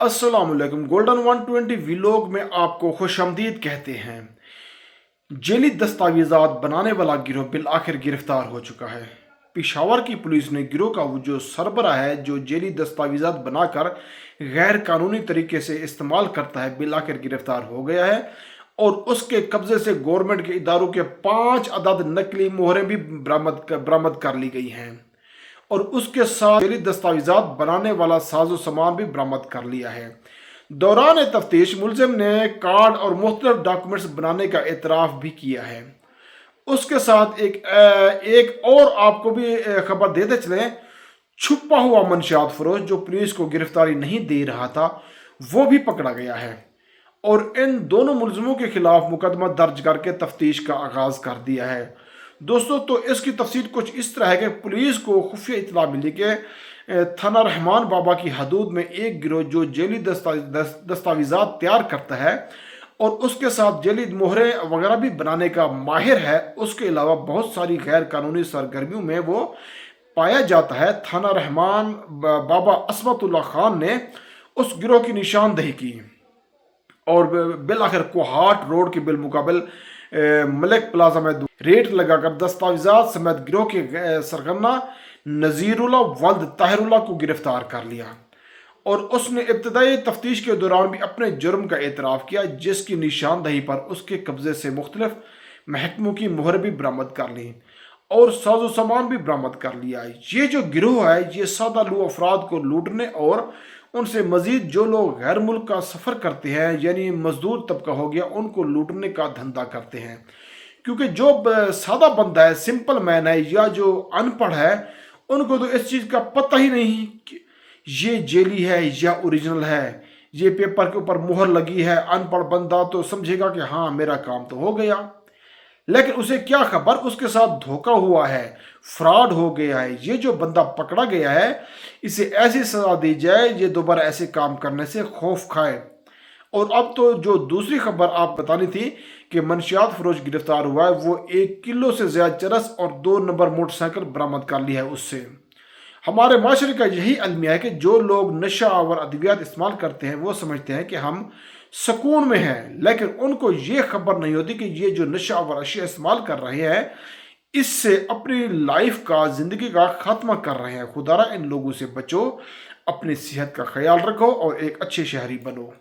अस्सलाम वालेकुम। Golden 120 vlog में आपको खुशामदीद कहते हैं। जेली दस्तावेजात बनाने वाला गिरोह बिल आखिर गिरफ्तार हो चुका है। पिशावर की पुलिस ने गिरोह का वो जो सरबरा है जो जेली दस्तावेजात बनाकर गैर कानूनी तरीके से इस्तेमाल करता है, बिल आखिर गिरफ्तार हो गया है। और उसके कब्जे से गवर्नमेंट के इदारों के 5 अदद नकली मोहरें भी बरामद कर ली गई हैं। और उसके साथ जेली दस्तावेजात बनाने वाला साजो सामान भी बरामद कर लिया है। दौरान तफ्तीश मुलजिम ने कार्ड और मुख्तलिफ डॉक्यूमेंट्स बनाने का एतराफ़ भी किया है। उसके साथ एक और आपको भी खबर देते चलें, छुपा हुआ मंशियात फरोश जो पुलिस को गिरफ्तारी नहीं दे रहा था वो भी पकड़ा गया है। और इन दोनों मुलजिमों के खिलाफ मुकदमा दर्ज करके तफ्तीश का आगाज कर दिया है। दोस्तों, तो इसकी तफसील कुछ इस तरह है कि पुलिस को खुफिया इतला मिली कि थाना रहमान बाबा की हदूद में एक गिरोह जो जेली दस्तावेजात तैयार करता है और उसके साथ जेली मोहरें वगैरह भी बनाने का माहिर है, उसके अलावा बहुत सारी गैर कानूनी सरगर्मियों में वो पाया जाता है। थाना रहमान बाबा असमतुल्ला खान ने उस गिरोह की निशानदही की और बिल आखिर कोहाट रोड के बिलमुकाबिल मलिक प्लाजा में रेट लगाकर दस्तावेजात समेत गिरोह के सरगना नज़ीरुल्लाह वल्द ताहिरुल्लाह को गिरफ्तार कर लिया। और उसने इब्तदाई तफ्तीश के दौरान भी अपने जुर्म का एतराफ़ किया, जिसकी निशानदही पर उसके कब्जे से मुख्तलिफ महकमों की मोहर भी बरामद कर ली और साजो सामान भी बरामद कर लिया। ये जो गिरोह है ये सादा लू अफराद को लूटने और उनसे मजीद जो लोग गैर मुल्क का सफ़र करते हैं यानी मजदूर तबका हो गया, उनको लूटने का धंधा करते हैं। क्योंकि जो सादा बंदा है, सिंपल मैन है या जो अनपढ़ है, उनको तो इस चीज़ का पता ही नहीं कि ये जेली है या ओरिजिनल है। ये पेपर के ऊपर मोहर लगी है, अनपढ़ बंदा तो समझेगा कि हाँ मेरा काम तो हो गया, लेकिन उसे क्या खबर उसके साथ धोखा हुआ है, फ्रॉड हो गया है। ये जो बंदा पकड़ा गया है इसे ऐसी सजा दी जाए ये दोबारा ऐसे काम करने से खौफ खाए। और अब तो जो दूसरी खबर आप बतानी थी कि मनशियात फरोश गिरफ्तार हुआ है, वो 1 किलो से ज़्यादा चरस और 2 नंबर मोटरसाइकिल बरामद कर ली है उससे। हमारे माशरे का यही अलमिया है कि जो लोग नशा और अद्वियात इस्तेमाल करते हैं वो समझते हैं कि हम सुकून में हैं, लेकिन उनको ये खबर नहीं होती कि ये जो नशा और अशिया इस्तेमाल कर रहे हैं इससे अपनी लाइफ का, ज़िंदगी का खात्मा कर रहे हैं। खुदारा इन लोगों से बचो, अपनी सेहत का ख्याल रखो और एक अच्छे शहरी बनो।